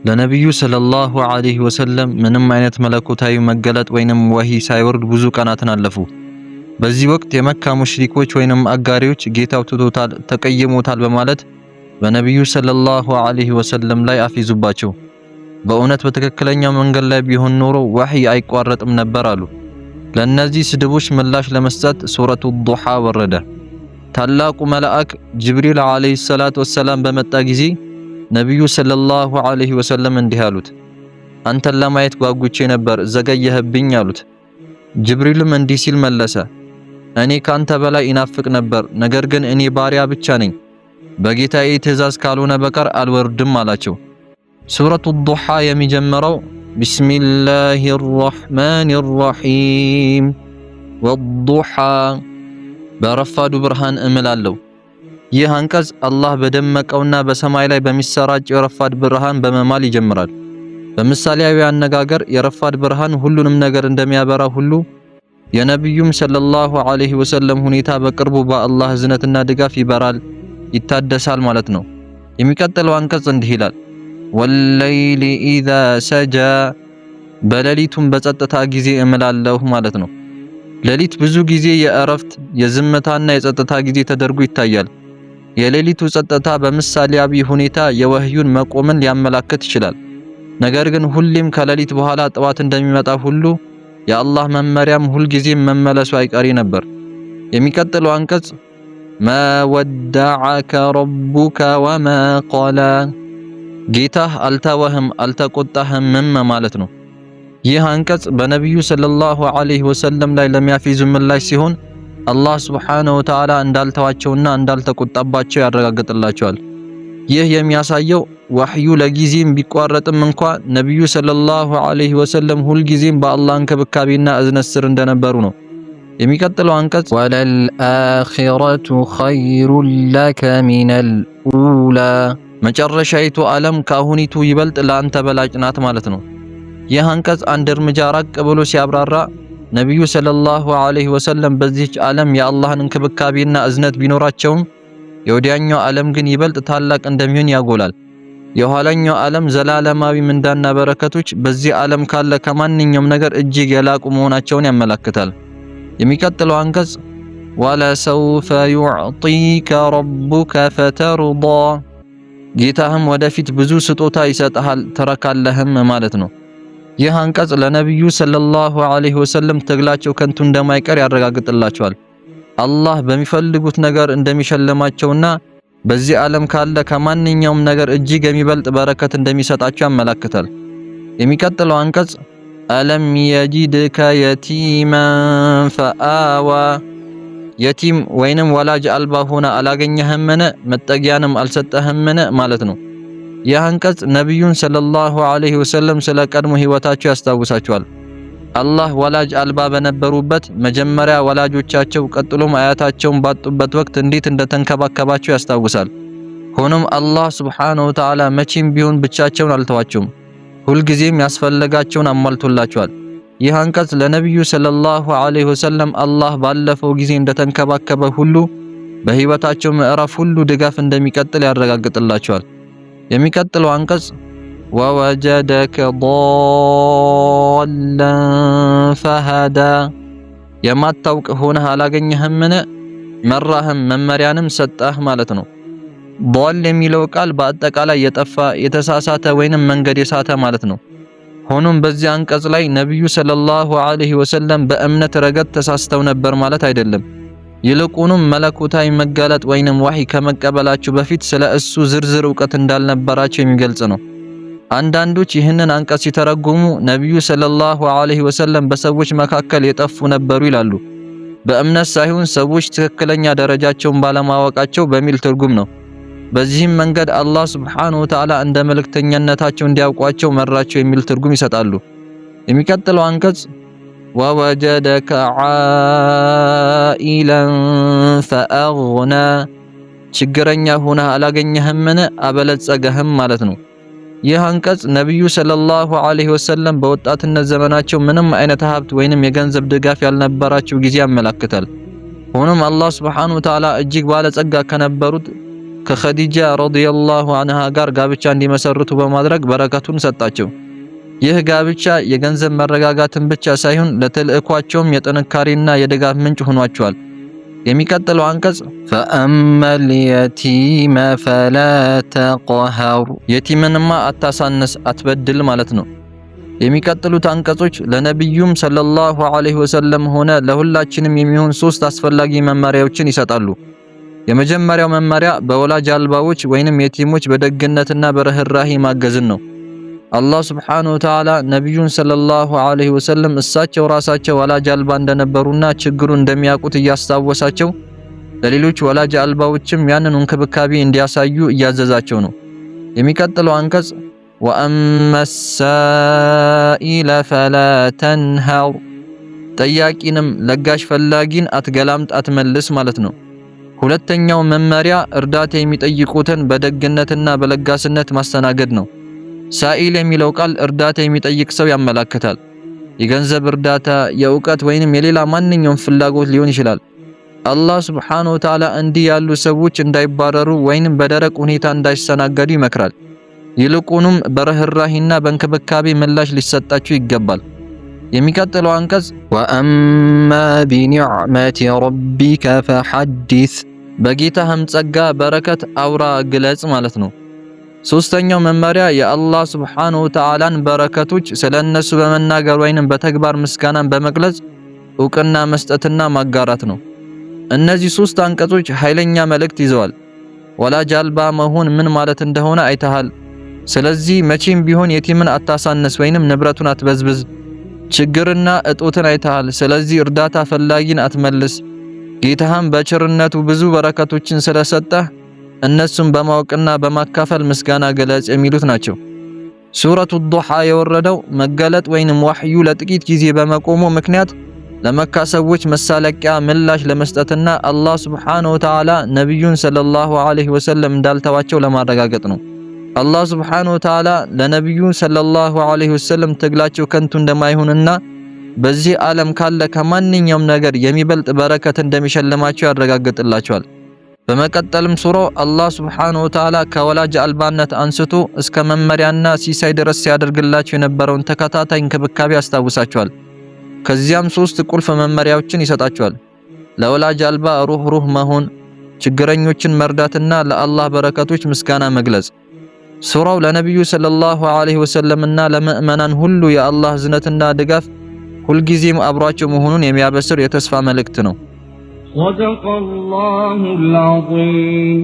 ለነብዩ ሰለላሁ ዐለይሂ ወሰለም ምንም አይነት መለኮታዊ መገለጥ ወይንም ወሂ ሳይወርድ ብዙ ቀናትን አለፉ። በዚህ ወቅት የመካ ሙሽሪኮች ወይንም አጋሪዎች ጌታው ትቶታል፣ ተቀይሞታል በማለት በነብዩ ሰለላሁ ዐለይሂ ወሰለም ላይ አፊዙባቸው። በእውነት በትክክለኛው መንገድ ላይ ቢሆን ኖሮ ወህይ አይቋረጥም ነበር አሉ። ለነዚህ ስድቦች ምላሽ ለመስጠት ሱረቱ ዱሃ ወረደ። ታላቁ መልአክ ጅብሪል ዐለይሂ ሰላቱ ወሰላም በመጣ ጊዜ ነብዩ ሰለላሁ ዐለይሂ ወሰለም እንዲህ አሉት፣ አንተን ለማየት ጓጉቼ ነበር ዘገየህብኝ አሉት። ጅብሪልም እንዲህ ሲል መለሰ፣ እኔ ካንተ በላይ ይናፍቅ ነበር፣ ነገር ግን እኔ ባሪያ ብቻ ነኝ፣ በጌታዬ ትእዛዝ ካልሆነ በቀር አልወርድም አላቸው። ሱረቱ ዱሃ የሚጀምረው ቢስሚላሂር ረህማኒር ረሂም ወዱሃ በረፋዱ ብርሃን እምላለሁ። ይህ አንቀጽ አላህ በደመቀውና በሰማይ ላይ በሚሰራጭ የረፋድ ብርሃን በመማል ይጀምራል። በምሳሌያዊ አነጋገር የረፋድ ብርሃን ሁሉንም ነገር እንደሚያበራ ሁሉ የነብዩም ሰለላሁ ዐለይሂ ወሰለም ሁኔታ በቅርቡ በአላህ እዝነትና ድጋፍ ይበራል፣ ይታደሳል ማለት ነው። የሚቀጥለው አንቀጽ እንዲህ ይላል፣ ወለይሊ ኢዛ ሰጃ በሌሊቱም በጸጥታ ጊዜ እምላለሁ ማለት ነው። ሌሊት ብዙ ጊዜ የእረፍት የዝምታና የጸጥታ ጊዜ ተደርጎ ይታያል። የሌሊቱ ጸጥታ በምሳሌያዊ ሁኔታ የወህዩን መቆምን ሊያመላክት ይችላል። ነገር ግን ሁሌም ከሌሊት በኋላ ጠዋት እንደሚመጣ ሁሉ የአላህ መመሪያም ሁልጊዜም መመለሱ አይቀሬ ነበር። የሚቀጥለው አንቀጽ ማ ወደዐከ ረቡከ ወማ ቀላ ጌታህ አልተወህም አልተቆጣህም ማለት ነው። ይህ አንቀጽ በነብዩ ሰለላሁ ዐለይሂ ወሰለም ላይ ለሚያፊዙ ምላሽ ሲሆን አላህ ሱብሓነሁ ወተዓላ እንዳልተዋቸውና እንዳልተቆጣባቸው ያረጋግጥላቸዋል። ይህ የሚያሳየው ወህዩ ለጊዜም ቢቋረጥም እንኳ ነብዩ ሰለላሁ ዐለይሂ ወሰለም ሁልጊዜም በአላህ እንክብካቤና እዝነት ስር እንደነበሩ ነው። የሚቀጥለው አንቀጽ ወለልአኺረቱ ኸይሩን ለከ ሚነል ኡላ መጨረሻይቱ ዓለም ከአሁኒቱ ይበልጥ ለአንተ በላጭ ናት ማለት ነው። ይህ አንቀጽ አንድ እርምጃ ራቅ ብሎ ሲያብራራ ነብዩ ሰለላሁ ዐለይሂ ወሰለም በዚህች ዓለም የአላህን እንክብካቤና እዝነት ቢኖራቸውም የወዲያኛው ዓለም ግን ይበልጥ ታላቅ እንደሚሆን ያጎላል። የኋላኛው ዓለም ዘላለማዊ ምንዳና በረከቶች በዚህ ዓለም ካለ ከማንኛውም ነገር እጅግ የላቁ መሆናቸውን ያመለክታል። የሚቀጥለው አንቀጽ ወለሰውፈ ዩዕጢከ ረቡከ ፈተርዳ ጌታህም ወደፊት ብዙ ስጦታ ይሰጥሃል ትረካለህም ማለት ነው። ይህ አንቀጽ ለነብዩ ሰለላሁ ዐለይሂ ወሰለም ትግላቸው ከንቱ እንደማይቀር ያረጋግጥላቸዋል። አላህ በሚፈልጉት ነገር እንደሚሸልማቸውና በዚህ ዓለም ካለ ከማንኛውም ነገር እጅግ የሚበልጥ በረከት እንደሚሰጣቸው ያመለክታል። የሚቀጥለው አንቀጽ አለም የጂድከ የቲማን ፈአዋ የቲም ወይንም ወላጅ አልባ ሆነ አላገኘህምን መጠጊያንም አልሰጠህምን ማለት ነው። ይህ አንቀጽ ነብዩን ሰለላሁ ዐለይሂ ወሰለም ስለ ቀድሞ ህይወታቸው ያስታውሳቸዋል። አላህ ወላጅ አልባ በነበሩበት መጀመሪያ ወላጆቻቸው ቀጥሎም አያታቸውን ባጡበት ወቅት እንዴት እንደተንከባከባቸው ያስታውሳል። ሆኖም አላህ ሱብሓነሁ ወተዓላ መቼም ቢሆን ብቻቸውን አልተዋቸውም፣ ሁልጊዜም ያስፈልጋቸውን አሟልቶላቸዋል። ይህ አንቀጽ ለነብዩ ሰለላሁ ዐለይሂ ወሰለም አላህ ባለፈው ጊዜ እንደተንከባከበ ሁሉ በህይወታቸው ምዕራፍ ሁሉ ድጋፍ እንደሚቀጥል ያረጋግጥላቸዋል። የሚቀጥለው አንቀጽ ወወጀደከ ضالًا ፈሃዳ የማታውቅ ሆነህ አላገኘህምን መራህም መመሪያንም ሰጠህ ማለት ነው። ضال የሚለው ቃል በአጠቃላይ የጠፋ የተሳሳተ ወይንም መንገድ የሳተ ማለት ነው። ሆኖም በዚህ አንቀጽ ላይ ነብዩ ሰለላሁ ዐለይሂ ወሰለም በእምነት ረገድ ተሳስተው ነበር ማለት አይደለም። ይልቁንም መለኮታዊ መገለጥ ወይንም ወህይ ከመቀበላቸው በፊት ስለ እሱ ዝርዝር ዕውቀት እንዳልነበራቸው የሚገልጽ ነው። አንዳንዶች ይህንን አንቀጽ ሲተረጉሙ ነብዩ ሰለላሁ ዐለይሂ ወሰለም በሰዎች መካከል የጠፉ ነበሩ ይላሉ። በእምነት ሳይሆን ሰዎች ትክክለኛ ደረጃቸውን ባለማወቃቸው በሚል ትርጉም ነው። በዚህም መንገድ አላህ ሱብሓነሁ ወተዓላ እንደ መልእክተኛነታቸው እንዲያውቋቸው መራቸው የሚል ትርጉም ይሰጣሉ። የሚቀጥለው አንቀጽ ወወጀደከ ዓኢለን ፈአግና ችግረኛ ሆነህ አላገኘህምን አበለጸገህም ማለት ነው። ይህ አንቀጽ ነብዩ ሰለላሁ ዐለይሂ ወሰለም በወጣትነት ዘመናቸው ምንም አይነት ሀብት ወይንም የገንዘብ ድጋፍ ያልነበራቸው ጊዜ ያመለክታል። ሆኖም አላህ ሱብሓነሁ ወተዓላ እጅግ ባለጸጋ ከነበሩት ከኸዲጃ ረዲየላሁ ዐንሃ ጋር ጋብቻ እንዲመሰርቱ በማድረግ በረከቱን ሰጣቸው። ይህ ጋብቻ የገንዘብ መረጋጋትን ብቻ ሳይሆን ለተልእኳቸውም የጥንካሬና የድጋፍ ምንጭ ሆኗቸዋል። የሚቀጥለው አንቀጽ ፈአመል የቲመ ፈላ ተቅሀር፣ የቲምንማ አታሳንስ አትበድል ማለት ነው። የሚቀጥሉት አንቀጾች ለነብዩም ሰለላሁ ዐለይሂ ወሰለም ሆነ ለሁላችንም የሚሆን 3 አስፈላጊ መመሪያዎችን ይሰጣሉ። የመጀመሪያው መመሪያ በወላጅ አልባዎች ወይንም የቲሞች በደግነትና በርህራሄ ማገዝን ነው። አላህ ሱብሓነሁ ወተዓላ ነብዩን ሰለላሁ ዐለይሂ ወሰለም እሳቸው ራሳቸው ወላጅ አልባ እንደነበሩና ችግሩን እንደሚያውቁት እያስታወሳቸው ለሌሎች ወላጅ አልባዎችም ያንን እንክብካቤ እንዲያሳዩ እያዘዛቸው ነው። የሚቀጥለው አንቀጽ ወአመ ሳኢለ ፈላ ተንሀር፣ ጠያቂንም ለጋሽ ፈላጊን አትገላምጥ አትመልስ ማለት ነው። ሁለተኛው መመሪያ እርዳታ የሚጠይቁትን በደግነትና በለጋስነት ማስተናገድ ነው። ሳኢል የሚለው ቃል እርዳታ የሚጠይቅ ሰው ያመላክታል። የገንዘብ እርዳታ፣ የእውቀት ወይንም የሌላ ማንኛውም ፍላጎት ሊሆን ይችላል። አላህ ሱብሓነሁ ወተዓላ እንዲህ ያሉ ሰዎች እንዳይባረሩ ወይንም በደረቅ ሁኔታ እንዳይስተናገዱ ይመክራል። ይልቁንም በርህራሄና በእንክብካቤ ምላሽ ሊሰጣቸው ይገባል። የሚቀጥለው አንቀጽ ወአማ ቢኒዕመቲ ረቢከ ፈሐዲስ፣ በጌታህም ጸጋ በረከት አውራ ግለጽ ማለት ነው። ሶስተኛው መመሪያ የአላህ ሱብሓነሁ ወተዓላን በረከቶች ስለነሱ በመናገር ወይንም በተግባር ምስጋናን በመግለጽ እውቅና መስጠትና ማጋራት ነው። እነዚህ 3 አንቀጾች ኃይለኛ መልእክት ይዘዋል። ወላጅ አልባ መሆን ምን ማለት እንደሆነ አይተሃል። ስለዚህ መቼም ቢሆን የቲምን አታሳንስ ወይንም ንብረቱን አትበዝብዝ። ችግርና እጦትን አይተሃል። ስለዚህ እርዳታ ፈላጊን አትመልስ። ጌታህም በቸርነቱ ብዙ በረከቶችን ስለሰጠህ እነሱም በማወቅና በማካፈል ምስጋና ገለጽ የሚሉት ናቸው። ሱረቱ ዱሃ የወረደው መገለጥ ወይንም ወህዩ ለጥቂት ጊዜ በመቆሙ ምክንያት ለመካ ሰዎች መሳለቂያ ምላሽ ለመስጠትና አላህ ሱብሓነሁ ወተዓላ ነብዩን ሰለላሁ ዐለይሂ ወሰለም እንዳልተዋቸው ለማረጋገጥ ነው። አላህ ሱብሓነሁ ወተዓላ ለነብዩ ሰለላሁ ዐለይሂ ወሰለም ትግላቸው ከንቱ እንደማይሆንና በዚህ ዓለም ካለ ከማንኛውም ነገር የሚበልጥ በረከት እንደሚሸልማቸው ያረጋግጥላቸዋል። በመቀጠልም ሱራው አላህ ሱብሓነሁ ወተዓላ ከወላጅ አልባነት አንስቶ እስከ መመሪያና ሲሳይ ድረስ ሲያደርግላቸው የነበረውን ተከታታይ እንክብካቤ ያስታውሳቸዋል። ከዚያም 3 ቁልፍ መመሪያዎችን ይሰጣቸዋል። ለወላጅ አልባ ሩህ መሆን፣ ችግረኞችን መርዳትና ለአላህ በረከቶች ምስጋና መግለጽ። ሱራው ለነብዩ ሰለላሁ ዐለይሂ ወሰለምና ለምእመናን ሁሉ የአላህ ዝነትና ድጋፍ ሁልጊዜም አብሯቸው መሆኑን የሚያበስር የተስፋ መልእክት ነው። صدق الله العظيم